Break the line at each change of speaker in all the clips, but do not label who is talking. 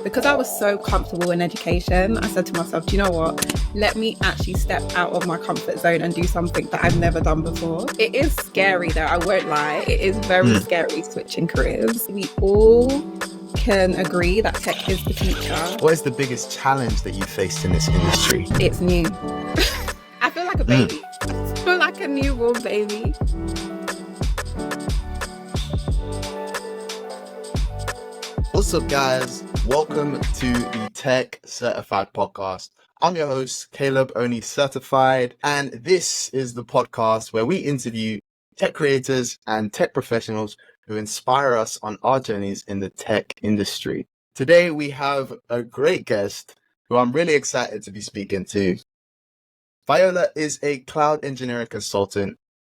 Because I was so comfortable in education, I said to myself, do you know what? Let me actually step out of my comfort zone and do something that I've never done before. It is scary though, I won't lie. It is very scary switching careers. We all can agree that tech is the future.
What is the biggest challenge that you faced in this industry?
It's new. I feel like a baby. I feel like a newborn baby.
What's up, guys? Welcome to the Tech Certified podcast. I'm your host, caleboni.certified, and this is the podcast where we interview tech creators and tech professionals who inspire us on our journeys in the tech industry. Today, we have a great guest who I'm really excited to be speaking to. Viola is a cloud engineering consultant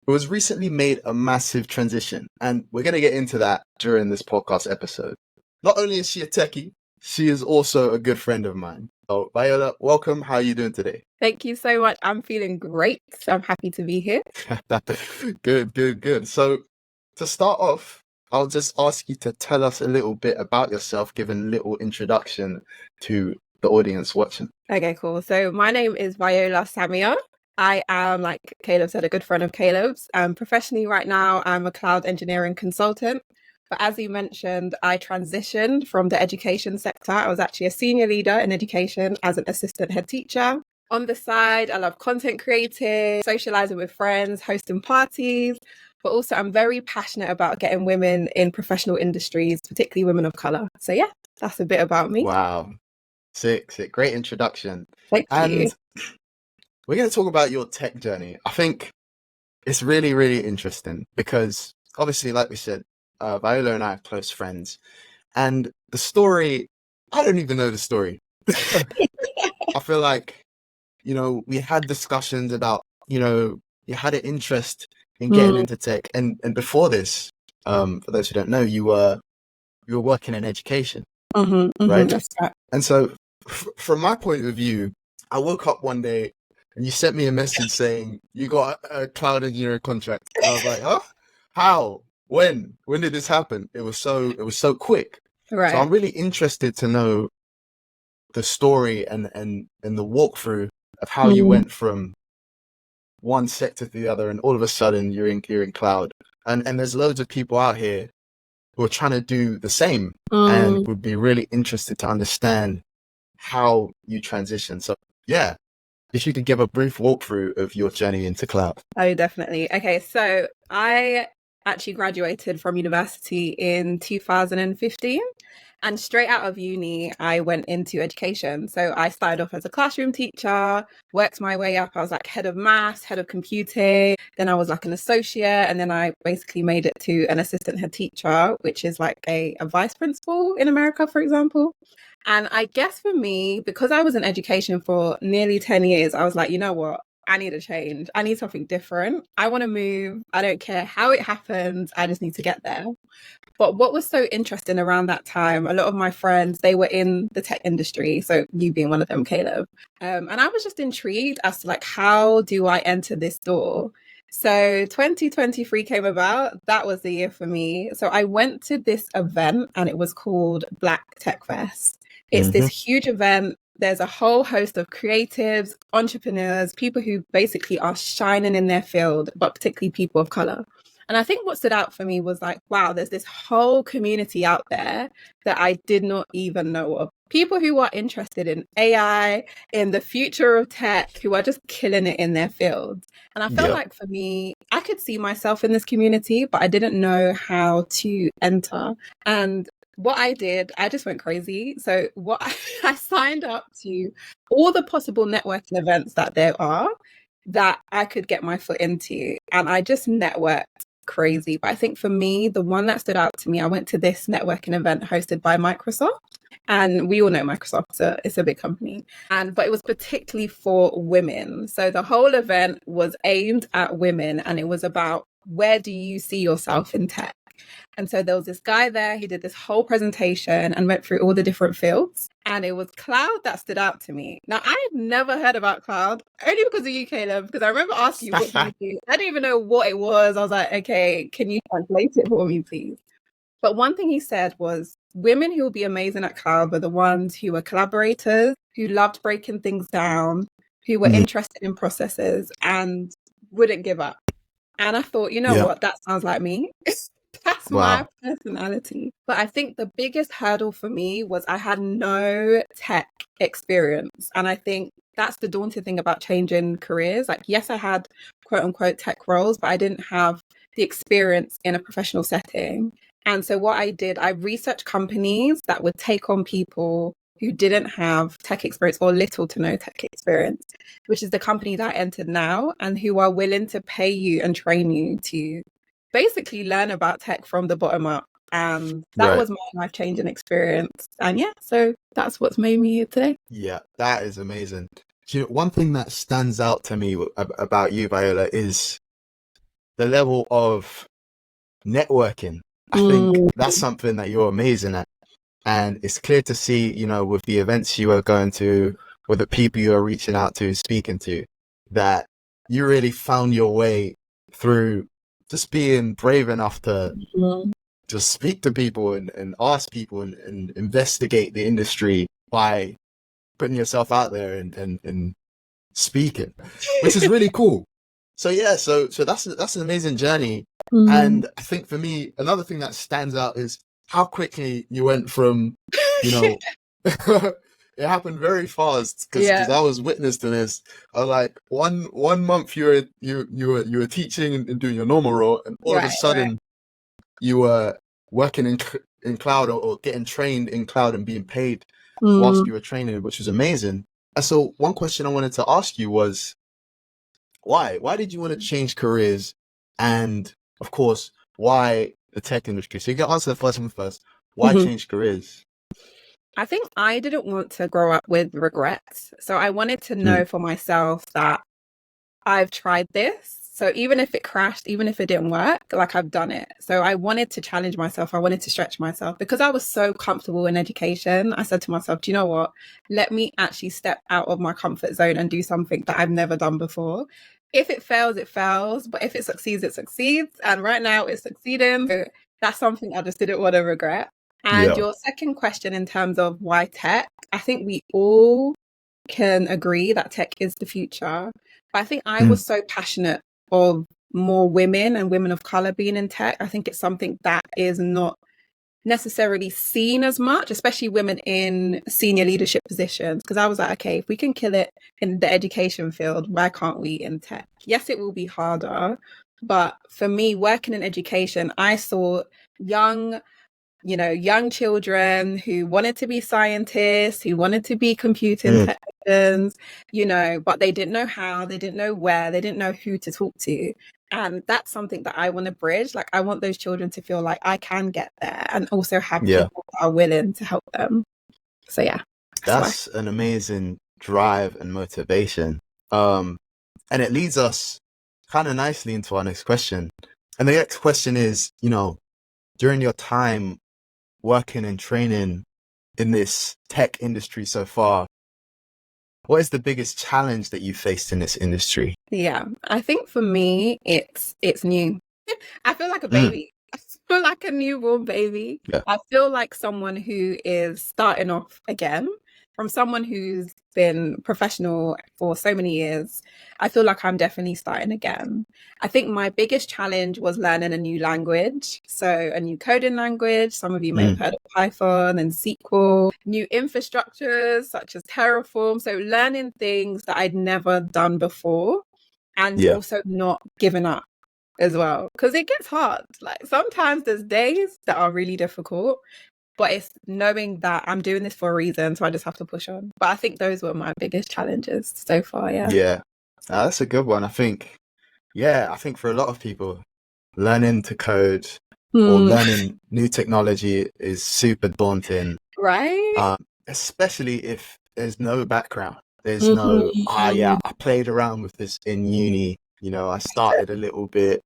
who has recently made a massive transition, and we're going to get into that during this podcast episode. Not only is she a techie, she is also a good friend of mine. So, Viola, welcome. How are you doing today?
Thank you so much. I'm feeling great. I'm happy to be here.
Good. So, to start off, I'll just ask you to tell us a little bit about yourself, give a little introduction to the audience watching.
Okay, cool. So, my name is Viola Samia. I am, like Caleb said, a good friend of Caleb's. Professionally, right now, I'm a cloud engineering consultant. But as you mentioned, I transitioned from the education sector. I was actually a senior leader in education as an assistant head teacher. On the side, I love content creating, socializing with friends, hosting parties, but also I'm very passionate about getting women in professional industries, particularly women of color. So yeah, that's a bit about me.
Wow. Sick. Great introduction.
Thank you.
And we're going to talk about your tech journey. I think it's really, really interesting because obviously, like we said, Viola and I are close friends, and the story, I don't even know the story. I feel like, we had discussions about, you had an interest in getting into tech, and before this, for those who don't know, you were working in education, right?
That's right.
And so, from my point of view, I woke up one day and you sent me a message saying you got a cloud engineering contract. And I was like, huh? How? When did this happen? It was so quick.
Right.
So I'm really interested to know the story and the walkthrough of how you went from one sector to the other, and all of a sudden you're in cloud. And there's loads of people out here who are trying to do the same and would be really interested to understand how you transition. So yeah, if you could give a brief walkthrough of your journey into cloud.
Oh, definitely. Okay, so I actually graduated from university in 2015, and straight out of uni I went into education. So I started off as a classroom teacher, worked my way up. I was like head of maths, head of computing, then I was like an associate, and then I basically made it to an assistant head teacher, which is like a vice principal in America, for example. And I guess for me, because I was in education for nearly 10 years, I was like, you know what? I need a change. I need something different. I want to move. I don't care how it happens. I just need to get there. But what was so interesting around that time, a lot of my friends, they were in the tech industry. So you being one of them, Caleb. And I was just intrigued as to like, how do I enter this door? So 2023 came about. That was the year for me. So I went to this event and it was called Black Tech Fest. It's this huge event. There's a whole host of creatives, entrepreneurs, people who basically are shining in their field, but particularly people of color. And I think what stood out for me was like, wow, there's this whole community out there that I did not even know of. People who are interested in AI, in the future of tech, who are just killing it in their fields. And I felt like for me, I could see myself in this community, but I didn't know how to enter. And what I did, I just went crazy. So I signed up to all the possible networking events that there are that I could get my foot into. And I just networked crazy. But I think for me, the one that stood out to me, I went to this networking event hosted by Microsoft. And we all know Microsoft, it's a big company. But it was particularly for women. So the whole event was aimed at women, and it was about, where do you see yourself in tech? And so there was this guy there, he did this whole presentation and went through all the different fields. And it was cloud that stood out to me. Now, I had never heard about cloud, only because of you, Caleb, because I remember asking you, what do you do? I didn't even know what it was. I was like, okay, can you translate it for me, please? But one thing he said was women who will be amazing at cloud were the ones who were collaborators, who loved breaking things down, who were
Mm.
interested in processes and wouldn't give up. And I thought, you know
Yeah.
what? That sounds like me. That's my
Wow.
personality. But I think the biggest hurdle for me was I had no tech experience. And I think that's the daunting thing about changing careers. Like, yes, I had quote unquote tech roles, but I didn't have the experience in a professional setting. And so what I did, I researched companies that would take on people who didn't have tech experience or little to no tech experience, which is the company that I entered now, and who are willing to pay you and train you to basically learn about tech from the bottom up. And that
Right.
was my life changing experience. And yeah, so that's what's made me here today.
Yeah, that is amazing. You know, one thing that stands out to me about you, Viola, is the level of networking. I think that's something that you're amazing at. And it's clear to see, you know, with the events you are going to, with the people you are reaching out to, speaking to, that you really found your way through just being brave enough to just speak to people and ask people and investigate the industry by putting yourself out there and speaking, which is really cool. So yeah, so that's an amazing journey. And I think for me, another thing that stands out is how quickly you went from, you know, it happened very fast because
Yeah,
I was witness to this. I was like one month you were teaching and doing your normal role, and all of a
right.
sudden you were working in cloud or getting trained in cloud and being paid whilst you were training, which was amazing. And so one question I wanted to ask you was, why did you want to change careers, and of course why the tech industry? So you can answer the first one first. Why change careers?
I think I didn't want to grow up with regrets. So I wanted to
Mm.
know for myself that I've tried this. So even if it crashed, even if it didn't work, like I've done it. So I wanted to challenge myself. I wanted to stretch myself because I was so comfortable in education. I said to myself, do you know what? Let me actually step out of my comfort zone and do something that I've never done before. If it fails, it fails. But if it succeeds, it succeeds. And right now it's succeeding. So that's something I just didn't want to regret. And
Yeah.
your second question in terms of why tech, I think we all can agree that tech is the future. But I think I
Mm.
was so passionate of more women and women of color being in tech. I think it's something that is not necessarily seen as much, especially women in senior leadership positions. Because I was like, okay, if we can kill it in the education field, why can't we in tech? Yes, it will be harder. But for me, working in education, I saw young children who wanted to be scientists, who wanted to be computing
Mm.
technicians, but they didn't know how, they didn't know where, they didn't know who to talk to. And that's something that I want to bridge. Like, I want those children to feel like I can get there and also have
Yeah.
people that are willing to help them. So, yeah, that's why.
That's an amazing drive and motivation. And it leads us kind of nicely into our next question. And the next question is, during your time working and training in this tech industry so far, what is the biggest challenge that you faced in this industry?
Yeah, I think for me, it's new. I feel like a
Mm.
baby. I feel like a newborn baby.
Yeah.
I feel like someone who is starting off again, from someone who's been professional for so many years. I feel like I'm definitely starting again. I think my biggest challenge was learning a new language. So a new coding language. Some of you may have heard of Python and SQL, new infrastructures such as Terraform. So learning things that I'd never done before, and
Yeah.
also not giving up as well, because it gets hard. Like, sometimes there's days that are really difficult, but it's knowing that I'm doing this for a reason, so I just have to push on. But I think those were my biggest challenges so far.
Yeah. That's a good one. I think for a lot of people, learning to code or learning new technology is super daunting,
Right.
especially if there's no background. There's no, I played around with this in uni. I started a little bit.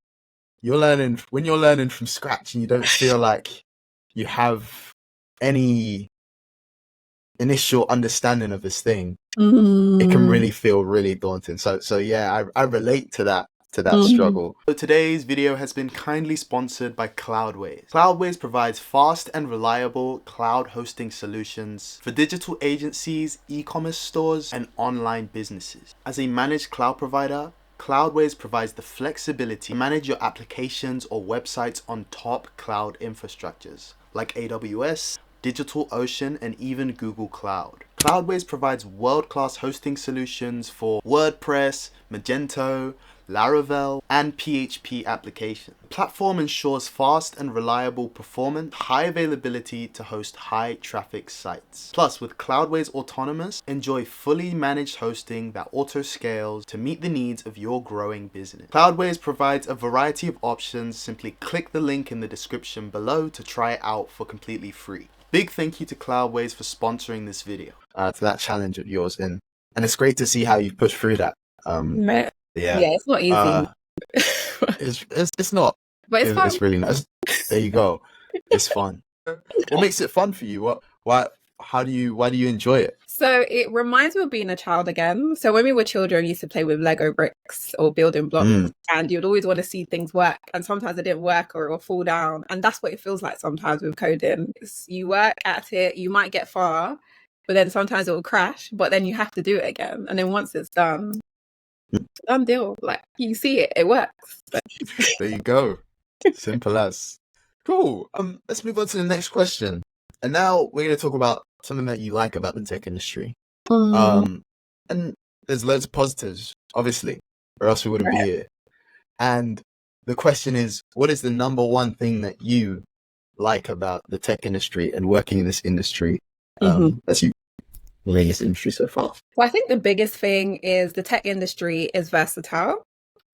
When you're learning from scratch and you don't feel like you have any initial understanding of this thing, it can really feel really daunting. So yeah, I relate to that. to that struggle. So today's video has been kindly sponsored by Cloudways. Cloudways provides fast and reliable cloud hosting solutions for digital agencies, e-commerce stores, and online businesses. As a managed cloud provider, Cloudways provides the flexibility to manage your applications or websites on top cloud infrastructures like AWS, DigitalOcean, and even Google Cloud. Cloudways provides world-class hosting solutions for WordPress, Magento, Laravel, and PHP applications. The platform ensures fast and reliable performance, high availability to host high traffic sites. Plus, with Cloudways Autonomous, enjoy fully managed hosting that auto-scales to meet the needs of your growing business. Cloudways provides a variety of options. Simply click the link in the description below to try it out for completely free. Big thank you to Cloudways for sponsoring this video. To that challenge of yours, and it's great to see how you've pushed through that.
Yeah, it's not easy.
It's not,
but it's fun.
It's really nice. There you go. It's fun. What makes it fun for you? Why do you enjoy it?
So it reminds me of being a child again. So when we were children, we used to play with Lego bricks or building blocks, and you'd always want to see things work. And sometimes it didn't work or it will fall down. And that's what it feels like sometimes with coding. You work at it, you might get far, but then sometimes it will crash, but then you have to do it again. And then once it's done, done deal. Like, you see it works.
There you go. Simple as. Cool. Let's move on to the next question. And now we're going to talk about something that you like about the tech industry. And there's loads of positives, obviously, or else we wouldn't be here. And the question is, what is the number one thing that you like about the tech industry and working in this industry? As you in this industry so far?
Well, I think the biggest thing is the tech industry is versatile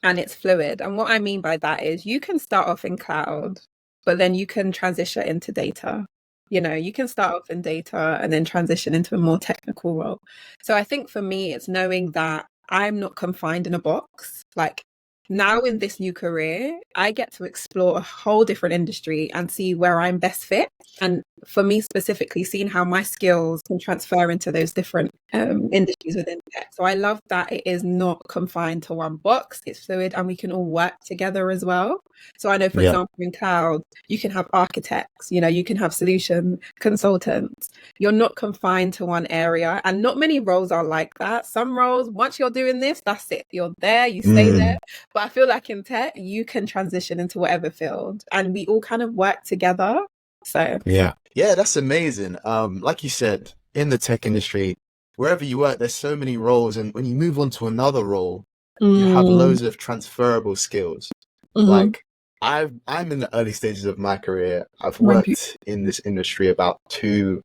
and it's fluid. And what I mean by that is you can start off in cloud, but then you can transition into data. You can start off in data and then transition into a more technical role. So I think for me, it's knowing that I'm not confined in a box. Like, now in this new career, I get to explore a whole different industry and see where I'm best fit. And for me specifically, seeing how my skills can transfer into those different industries within tech. So I love that it is not confined to one box. It's fluid and we can all work together as well. So I know, for example, in cloud, you can have architects, you can have solution consultants. You're not confined to one area, and not many roles are like that. Some roles, once you're doing this, that's it. You're there, you stay there. But I feel like in tech, you can transition into whatever field and we all kind of work together. So
yeah, that's amazing. Like you said, in the tech industry, wherever you work, there's so many roles, and when you move on to another role, you have loads of transferable skills. Like, I'm in the early stages of my career. I've worked in this industry about two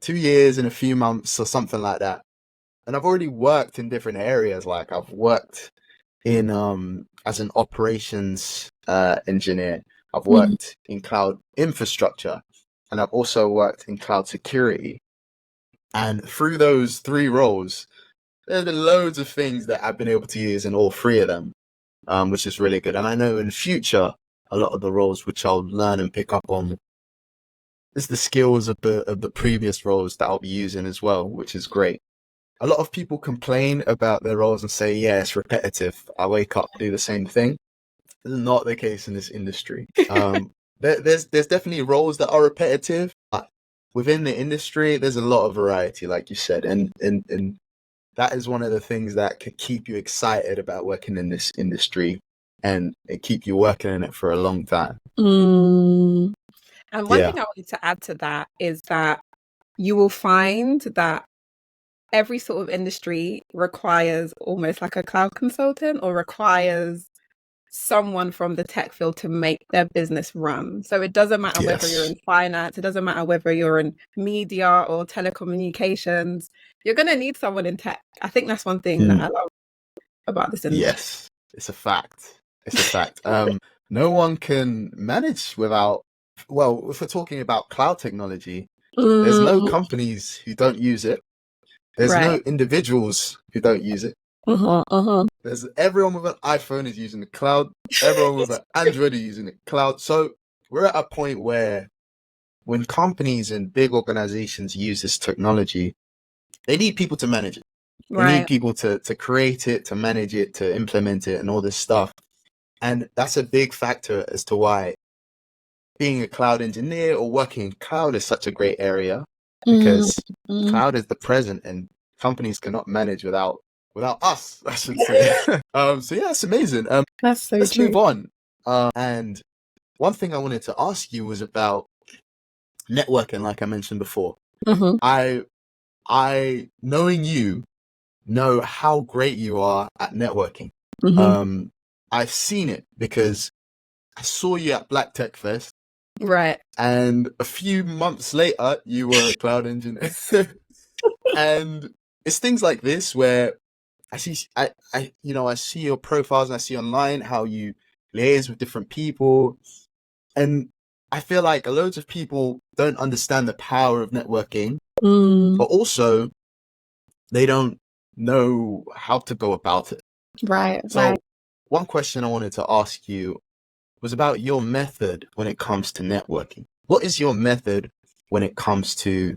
years and a few months or something like that, and I've already worked in different areas. Like, I've worked in as an operations engineer. I've worked in cloud infrastructure, and I've also worked in cloud security. And through those three roles, there's been loads of things that I've been able to use in all three of them, which is really good. And I know in the future, a lot of the roles which I'll learn and pick up on is the skills of the previous roles that I'll be using as well, which is great. A lot of people complain about their roles and say, yeah, it's repetitive. I wake up, do the same thing. This is not the case in this industry. There's definitely roles that are repetitive, but within the industry, there's a lot of variety, like you said, and that is one of the things that could keep you excited about working in this industry and keep you working in it for a long time.
And one thing I wanted to add to that is that you will find that every sort of industry requires almost like a cloud consultant or requires someone from the tech field to make their business run. So it doesn't matter whether you're in finance, it doesn't matter whether you're in media or telecommunications, you're going to need someone in tech. I think that's one thing that I love about this industry.
Yes, it's a fact. No one can manage without, well, if we're talking about cloud technology, there's no companies who don't use it. There's no individuals who don't use it. There's everyone with an iPhone is using the cloud. Everyone with an Android is using the cloud. So we're at a point where when companies and big organizations use this technology, they need people to manage it. They need
Right.
people to create it, to manage it, to implement it, and all this stuff. And that's a big factor as to why being a cloud engineer or working in cloud is such a great area, because cloud is the present and companies cannot manage without us, I should say. So yeah, it's amazing.
That's so
Let's
true.
move on. And one thing I wanted to ask you was about networking, like I mentioned before.
Mm-hmm.
I knowing you know how great you are at networking.
Mm-hmm.
I've seen it because I saw you at Black Tech Fest,
Right.
and a few months later you were a cloud engineer. And it's things like this where I see I see your profiles and I see online how you liaise with different people, and I feel like loads of people don't understand the power of networking, but also they don't know how to go about it.
Right.
So one question I wanted to ask you was about your method when it comes to networking. What is your method when it comes to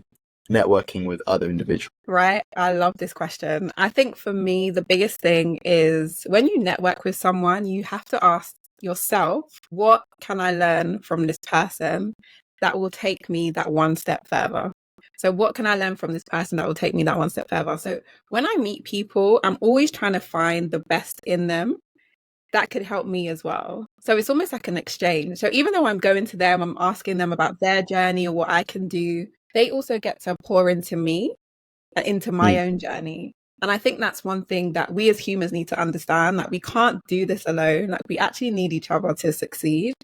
networking with other individuals?
Right. I love this question. I think for me, the biggest thing is when you network with someone, you have to ask yourself, what can I learn from this person that will take me that one step further? So, what can I learn from this person that will take me that one step further? So, when I meet people, I'm always trying to find the best in them that could help me as well. So, it's almost like an exchange. So, even though I'm going to them, I'm asking them about their journey or what I can do, they also get to pour into me, into my own journey. And I think that's one thing that we as humans need to understand, that we can't do this alone. Like, we actually need each other to succeed.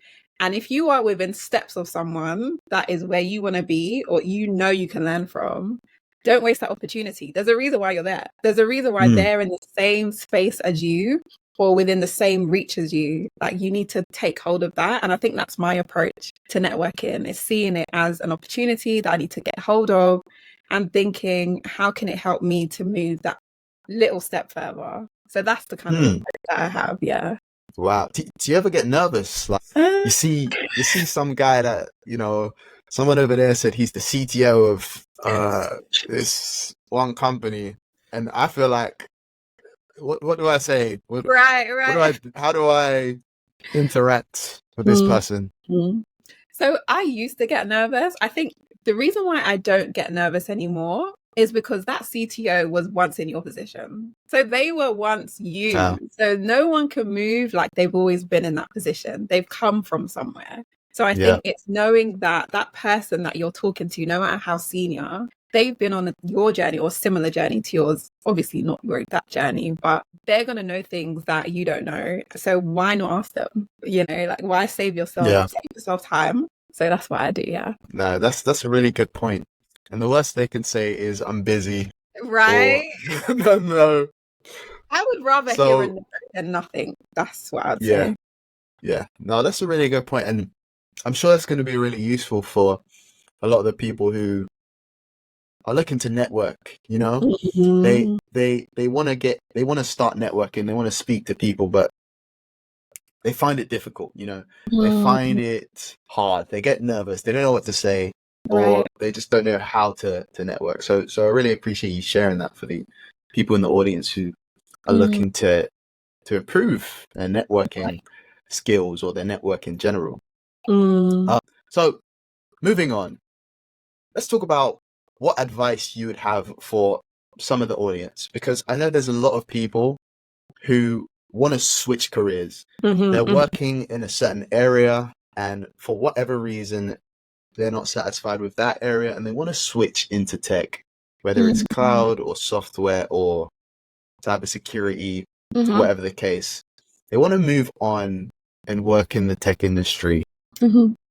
And if you are within steps of someone that is where you want to be, or you can learn from, don't waste that opportunity. There's a reason why you're there. There's a reason why they're in the same space as you or within the same reach as you. Like, you need to take hold of that. And I think that's my approach to networking, is seeing it as an opportunity that I need to get hold of and thinking, how can it help me to move that little step further? So that's the kind of approach that I have. Yeah.
Wow. Do you ever get nervous? Like, you see some guy that, someone over there said he's the CTO of this one company, and I feel like, what do I say?
Right.
How do I interact with this person?
So I used to get nervous. I think the reason why I don't get nervous anymore is because that CTO was once in your position. So they were once you.
Wow.
So no one can move like they've always been in that position. They've come from somewhere. So I
Yeah.
think it's knowing that that person that you're talking to, no matter how senior, they've been on your journey or similar journey to yours. Obviously not your exact journey, but they're going to know things that you don't know. So why not ask them? Like, why save yourself time? So that's what I do. Yeah.
No, that's a really good point. And the worst they can say is, I'm busy.
Right.
Or, no.
I would rather hear a no than nothing. That's what I'd say.
Yeah. No, that's a really good point. And I'm sure that's going to be really useful for a lot of the people who are looking to network, They want to start networking, they want to speak to people, but they find it difficult, They find it hard. They get nervous. They don't know what to say, or they just don't know how to network. So I really appreciate you sharing that for the people in the audience who are looking to improve their networking skills or their network in general. So moving on, let's talk about what advice you would have for some of the audience, because I know there's a lot of people who want to switch careers. They're working in a certain area, and for whatever reason, they're not satisfied with that area, and they want to switch into tech, whether it's cloud or software or cybersecurity, whatever the case. They want to move on and work in the tech industry.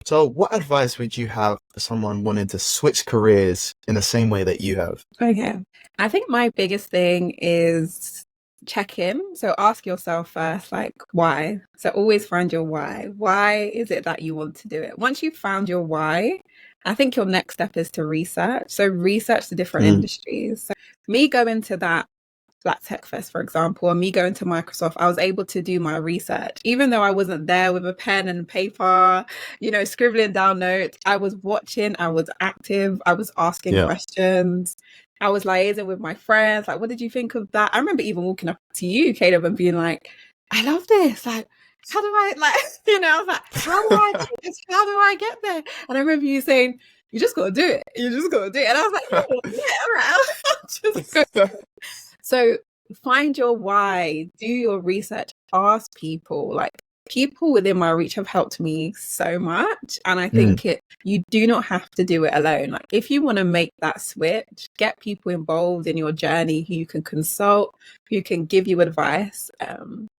So what advice would you have for someone wanting to switch careers in the same way that you have?
Okay. I think my biggest thing is check in. So ask yourself first, like, why? So always find your why. Why is it that you want to do it? Once you've found your why, I think your next step is to research. So research the different industries. So me going to that Black Tech Fest, for example, and me going to Microsoft, I was able to do my research. Even though I wasn't there with a pen and paper, scribbling down notes, I was watching, I was active, I was asking questions. I was liaising with my friends, like, what did you think of that? I remember even walking up to you, Caleb, and being like, I love this. Like, how do I, like, I was like, how do I do this? How do I get there? And I remember you saying, you just got to do it. You just got to do it. And I was like, yeah, all right. I'll just go. So find your why, do your research, ask people. Like, people within my reach have helped me so much. And I think you do not have to do it alone. Like, if you want to make that switch, get people involved in your journey who you can consult, who can give you advice.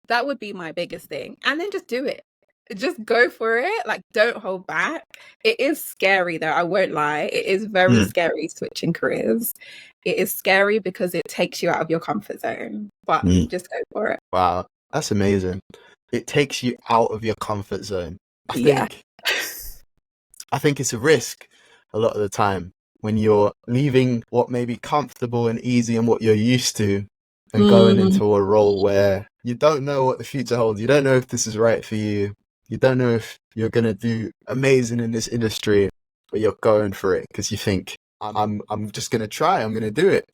That would be my biggest thing. And then just do it. Just go for it. Like, don't hold back. It is scary though, I won't lie. It is very scary switching careers. It is scary because it takes you out of your comfort zone, but just go for it.
Wow, that's amazing. It takes you out of your comfort zone.
Yeah.
I think it's a risk a lot of the time when you're leaving what may be comfortable and easy and what you're used to and going into a role where you don't know what the future holds. You don't know if this is right for you. You don't know if you're going to do amazing in this industry, but you're going for it because you think, I'm just going to try. I'm going to do it,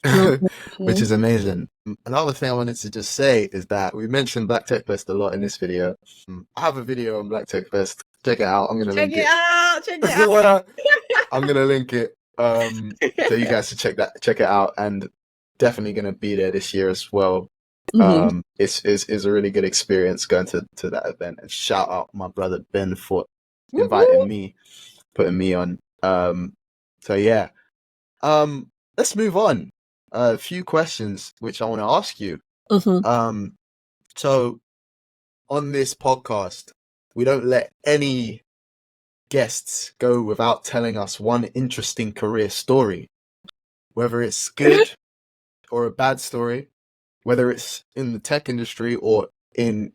which is amazing. Another thing I wanted to just say is that we mentioned Black Tech Fest a lot in this video. I have a video on Black Tech Fest. Check it out. I'm going to link it.
Check it out.
I'm going to link it so you guys should check it out, and definitely going to be there this year as well. It's a really good experience going to that event, and shout out my brother Ben for inviting me, putting me on. So yeah. Let's move on. A few questions which I want to ask you. So on this podcast, we don't let any guests go without telling us one interesting career story, whether it's good or a bad story, whether it's in the tech industry or in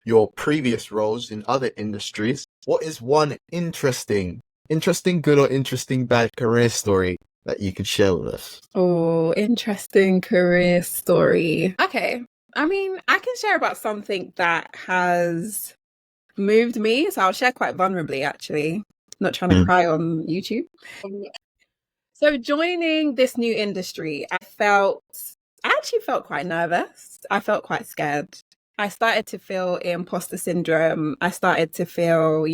your previous roles in other industries. What is one interesting good or interesting bad career story that you could share with us?
Oh, interesting career story. Okay. I mean, I can share about something that has moved me. So I'll share quite vulnerably, actually. I'm not trying to cry on YouTube. So joining this new industry, I actually felt quite nervous. I felt quite scared. I started to feel imposter syndrome. I started to feel,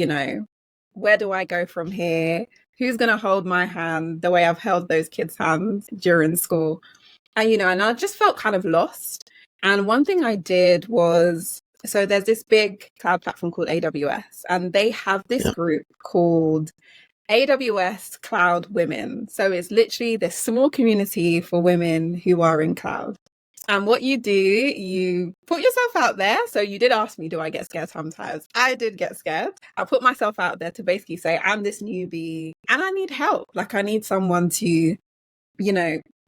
where do I go from here? Who's going to hold my hand the way I've held those kids' hands during school? And, and I just felt kind of lost. And one thing I did was, so there's this big cloud platform called AWS, and they have this group called AWS Cloud Women. So it's literally this small community for women who are in cloud. And what you do, you put yourself out there. So you did ask me, do I get scared sometimes? I did get scared. I put myself out there to basically say, I'm this newbie and I need help. Like, I need someone to,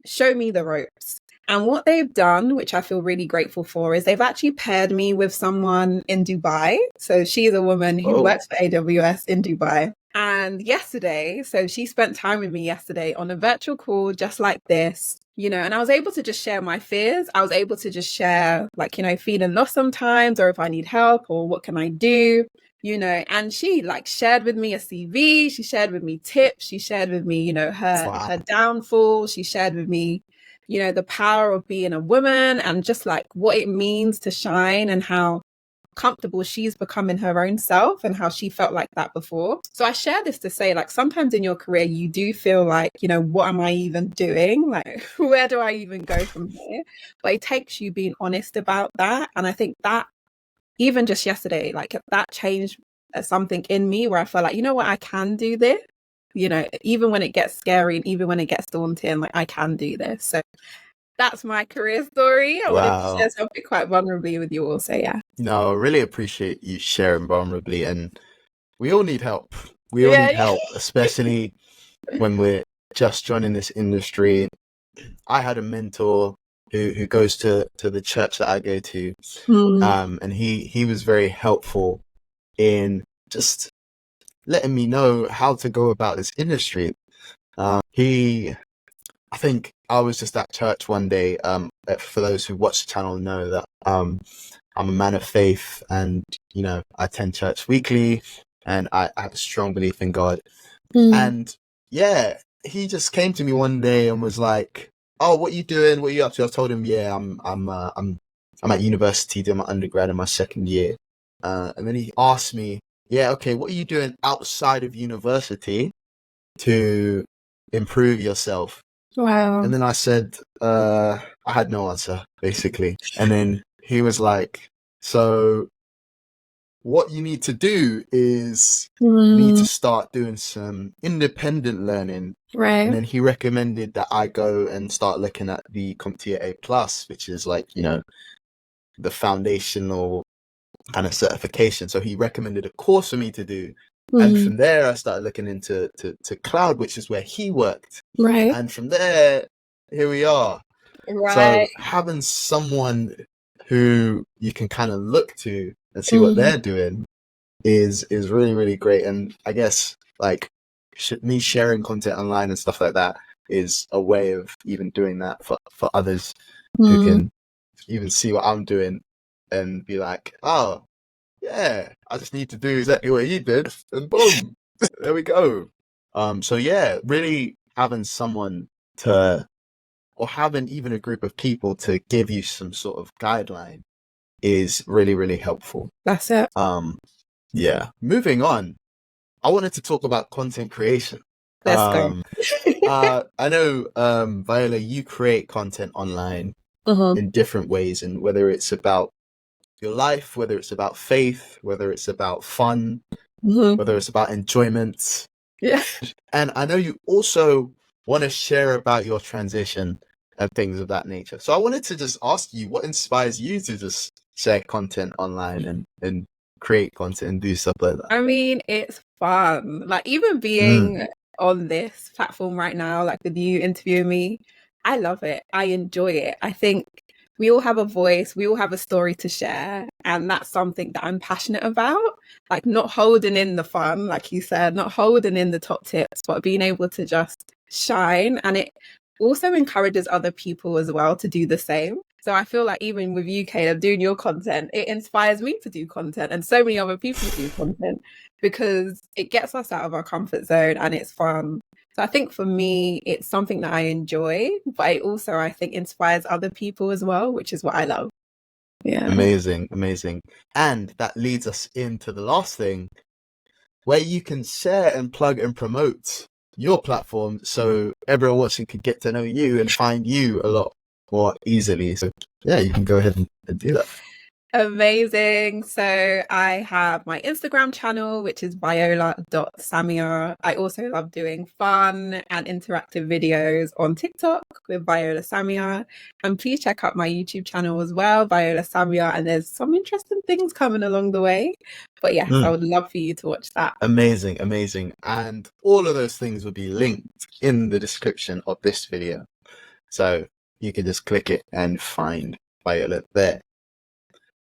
show me the ropes. And what they've done, which I feel really grateful for, is they've actually paired me with someone in Dubai. So she's a woman who works for AWS in Dubai. And yesterday, so she spent time with me yesterday on a virtual call just like this, and I was able to just share my fears. I was able to just share, like, feeling lost sometimes, or if I need help, or what can I do, and she shared with me a CV. She shared with me tips. She shared with me, her downfall. She shared with me, the power of being a woman and just like what it means to shine and how comfortable she's become in her own self and how she felt like that before. So I share this to say, like, sometimes in your career, you do feel like, what am I even doing? Like, where do I even go from here? But it takes you being honest about that. And I think that even just yesterday, like, that changed something in me where I felt like, what, I can do this. Even when it gets scary and even when it gets daunting, like, I can do this. So that's my career story. I wanted to share something quite vulnerably with you all. So yeah.
No, I really appreciate you sharing vulnerably, and we all need help. We all need help, especially when we're just joining this industry. I had a mentor who goes to the church that I go to, and he was very helpful in just letting me know how to go about this industry. I think I was just at church one day. For those who watch the channel know that I'm a man of faith, and I attend church weekly, and I have a strong belief in God. And yeah, he just came to me one day and was like, "Oh, what are you doing? What are you up to?" I told him, "Yeah, I'm at university doing my undergrad in my second year." And then he asked me, "Yeah, okay, what are you doing outside of university to improve yourself?"
Wow.
And then I said, I had no answer, basically. And then he was like, "So what you need to do is you need to start doing some independent learning." And
Right.
then he recommended that I go and start looking at the CompTIA A+, which is like, the foundational kind of certification. So he recommended a course for me to do. And from there, I started looking into to cloud, which is where he worked.
Right.
And from there, here we are. So
Right.
having someone who you can kind of look to and see what they're doing is really, really great. And I guess like me sharing content online and stuff like that is a way of even doing that for others who can even see what I'm doing and be like, "Oh, yeah, I just need to do exactly what he did," and boom, there we go. So yeah, really having someone to, or having even a group of people to give you some sort of guideline is really, really helpful.
That's it.
Yeah. Moving on, I wanted to talk about content creation.
Let's go.
I know, Viola, you create content online
Uh-huh.
in different ways, and whether it's about your life, whether it's about faith, whether it's about fun, whether it's about enjoyment.
Yeah.
And I know you also want to share about your transition and things of that nature. So I wanted to just ask you, what inspires you to just share content online and create content and do stuff like that?
I mean, it's fun. Like even being on this platform right now, like with you interviewing me, I love it. I enjoy it. I think we all have a voice, we all have a story to share, and that's something that I'm passionate about. Like not holding in the fun, like you said, not holding in the top tips, but being able to just shine. And it also encourages other people as well to do the same. So I feel like even with you, Caleb, doing your content, it inspires me to do content and so many other people to do content because it gets us out of our comfort zone and it's fun. So I think for me, it's something that I enjoy, but it also, I think, inspires other people as well, which is what I love. Yeah.
Amazing, amazing. And that leads us into the last thing, where you can share and plug and promote your platform so everyone watching can get to know you and find you a lot more easily. So yeah, you can go ahead and do that.
Amazing. So I have my Instagram channel, which is viola.samia. I also love doing fun and interactive videos on TikTok with Viola Samia. And please check out my YouTube channel as well, Viola Samia. And there's some interesting things coming along the way. But yes, I would love for you to watch that.
Amazing, amazing. And all of those things will be linked in the description of this video. So you can just click it and find Viola there.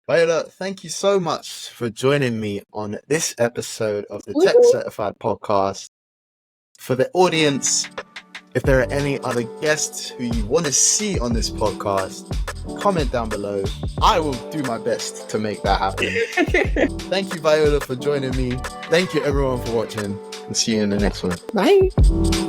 Viola, thank you so much for joining me on this episode of the Tech Certified podcast. For the audience, if there are any other guests who you want to see on this podcast, comment down below. I will do my best to make that happen. Thank you, Viola, for joining me. Thank you, everyone, for watching, and see you in the next one.
Bye.